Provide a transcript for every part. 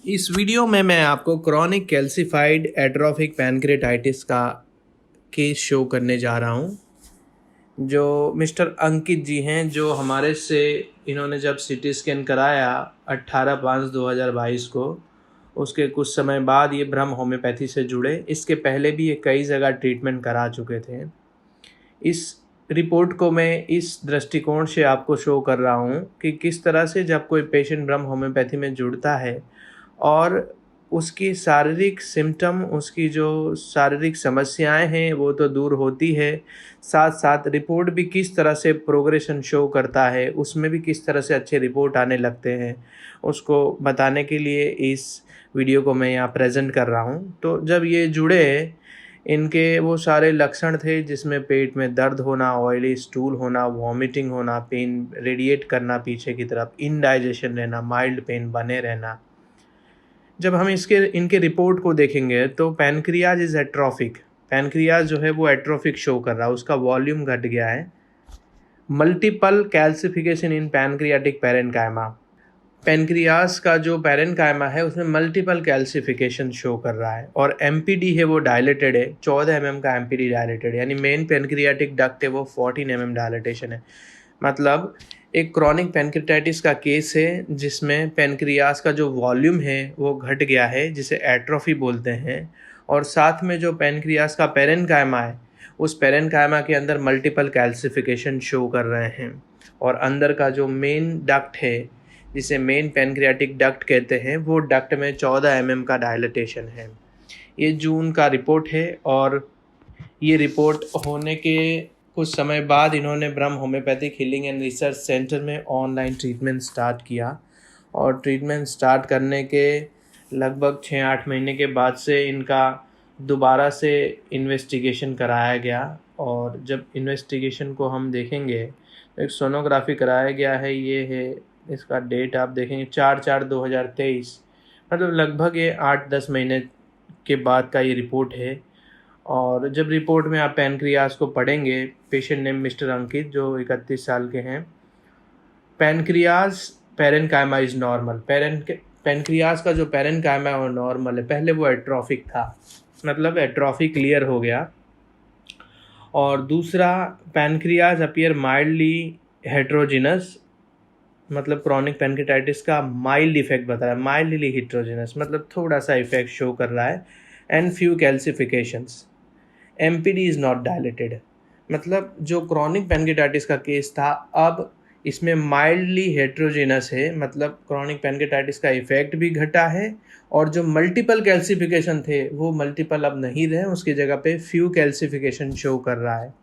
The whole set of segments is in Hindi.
इस वीडियो में मैं आपको क्रॉनिक कैल्सिफाइड एट्रोफिक पैनक्रेटाइटिस का केस शो करने जा रहा हूँ। जो मिस्टर अंकित जी हैं, जो हमारे से इन्होंने जब सीटी स्कैन कराया 18/5/2022 को, उसके कुछ समय बाद ये ब्रह्म होम्योपैथी से जुड़े। इसके पहले भी ये कई जगह ट्रीटमेंट करा चुके थे। इस रिपोर्ट को मैं इस दृष्टिकोण से आपको शो कर रहा हूँ कि किस तरह से जब कोई पेशेंट ब्रह्म होम्योपैथी में जुड़ता है और उसकी शारीरिक सिम्टम, उसकी जो शारीरिक समस्याएं हैं वो तो दूर होती है, साथ साथ रिपोर्ट भी किस तरह से प्रोग्रेशन शो करता है, उसमें भी किस तरह से अच्छे रिपोर्ट आने लगते हैं, उसको बताने के लिए इस वीडियो को मैं यहाँ प्रेजेंट कर रहा हूँ। तो जब ये जुड़े, इनके वो सारे लक्षण थे जिसमें पेट में दर्द होना, ऑयली स्टूल होना, वॉमिटिंग होना, पेन रेडिएट करना पीछे की तरफ, इनडाइजेशन रहना, माइल्ड पेन बने रहना। जब हम इनके रिपोर्ट को देखेंगे तो पैनक्रियाज इज एट्रोफिक। पैनक्रियाज जो है वो एट्रोफिक शो कर रहा है, उसका वॉल्यूम घट गया है। मल्टीपल कैल्सिफिकेशन इन पैनक्रियाटिक पैरेन्काइमा। पैनक्रियाज का जो पैरेन्काइमा है उसमें मल्टीपल कैल्सिफिकेशन शो कर रहा है। और एमपीडी है वो डायलेटेड है, 14 mm का एमपीडी डायलेटेड है, यानी मेन पैनक्रियाटिक डक्ट है वो 14 mm डायलेटेशन है। मतलब एक क्रॉनिक पैनक्रेटाइटिस का केस है जिसमें पैनक्रियास का जो वॉल्यूम है वो घट गया है, जिसे एट्रोफी बोलते हैं। और साथ में जो पैनक्रियास का पैरेन्काइमा है, उस पैरेन्काइमा के अंदर मल्टीपल कैल्सिफिकेशन शो कर रहे हैं। और अंदर का जो मेन डक्ट है, जिसे मेन पैनक्रियाटिक डक्ट कहते हैं, वो डक्ट में 14 mm का डायलेटेशन है। ये जून का रिपोर्ट है और ये रिपोर्ट होने के कुछ समय बाद इन्होंने ब्रह्म homeopathic healing and research centre में ऑनलाइन ट्रीटमेंट स्टार्ट किया। और ट्रीटमेंट स्टार्ट करने के लगभग 6-8 महीने के बाद से इनका दोबारा से इन्वेस्टिगेशन कराया गया। और जब इन्वेस्टिगेशन को हम देखेंगे तो एक सोनोग्राफी कराया गया है। ये है इसका डेट, आप देखेंगे 4/4/2023, मतलब लगभग ये 8-10 महीने के बाद का ये रिपोर्ट है। और जब रिपोर्ट में आप पैनक्रियास को पढ़ेंगे, पेशेंट नेम मिस्टर अंकित, जो 31 साल के हैं। Pancreas parenchyma is normal. Pancreas का जो पैरेन्काइमा है वो नॉर्मल है। पहले वो एट्रोफिक था, मतलब एट्रोफी क्लियर हो गया। और दूसरा, पैनक्रियास अपीयर माइल्डली हेट्रोजिनस, मतलब क्रॉनिक पैनक्रेटाइटिस का माइल्ड इफेक्ट बता रहा है। माइल्डली हेट्रोजिनस मतलब थोड़ा सा इफेक्ट शो कर रहा है। And few calcifications. MPD is not dilated, मतलब जो क्रॉनिक पैनक्रेटाइटिस का केस था अब इसमें माइल्डली हेट्रोजेनस है, मतलब क्रॉनिक पैनक्रेटाइटिस का इफेक्ट भी घटा है। और जो मल्टीपल कैल्सिफिकेशन थे वो मल्टीपल अब नहीं रहे, उसकी जगह पे फ्यू कैल्सिफिकेशन शो कर रहा है।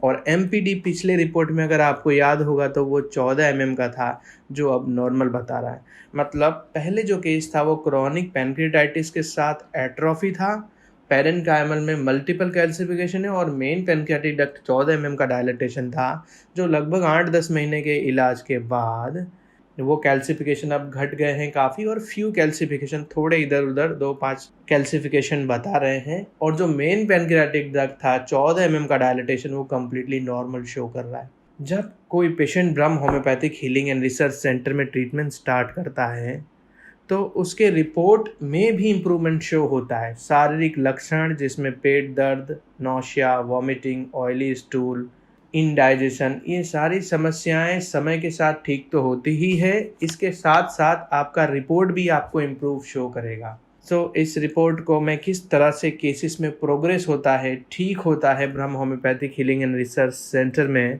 और एमपीडी पिछले रिपोर्ट में अगर आपको याद होगा तो वो 14 mm का था, जो अब नॉर्मल बता रहा है। मतलब पहले जो केस था वो क्रॉनिक पैनक्रेटाइटिस के साथ एट्रोफी था, पैरेन्काइमल में मल्टीपल कैल्सिफिकेशन है, और मेन पैनक्रियाटिक डक्ट 14 mm का डायलेटेशन था, जो लगभग 8-10 महीने के इलाज के बाद वो कैल्सिफिकेशन अब घट गए हैं काफ़ी। और फ्यू कैल्सिफिकेशन, थोड़े इधर उधर 2-5 कैल्सिफिकेशन बता रहे हैं। और जो मेन पैनक्रियाटिक डक्ट था 14 mm का डायलेटेशन, वो कम्प्लीटली नॉर्मल शो कर रहा है। जब कोई patient Brahma homeopathic healing and research centre में ट्रीटमेंट स्टार्ट करता है तो उसके रिपोर्ट में भी इम्प्रूवमेंट शो होता है। शारीरिक लक्षण जिसमें पेट दर्द, nausea, vomiting, oily stool, indigestion, ये सारी समस्याएं समय के साथ ठीक तो होती ही है, इसके साथ साथ आपका रिपोर्ट भी आपको इम्प्रूव शो करेगा। इस रिपोर्ट को मैं किस तरह से केसेस में प्रोग्रेस होता है, ठीक होता है ब्रह्म homeopathic healing and research centre में,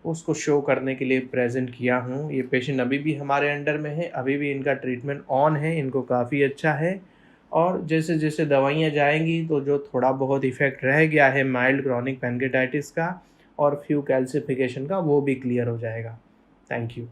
उसको शो करने के लिए प्रेजेंट किया हूँ। ये पेशेंट अभी भी हमारे अंडर में है, अभी भी इनका ट्रीटमेंट ऑन है, इनको काफ़ी अच्छा है। और जैसे जैसे दवाइयाँ जाएंगी तो जो थोड़ा बहुत इफेक्ट रह गया है माइल्ड क्रॉनिक पैनक्रेटाइटिस का और फ्यू कैल्सिफिकेशन का, वो भी क्लियर हो जाएगा। Thank you.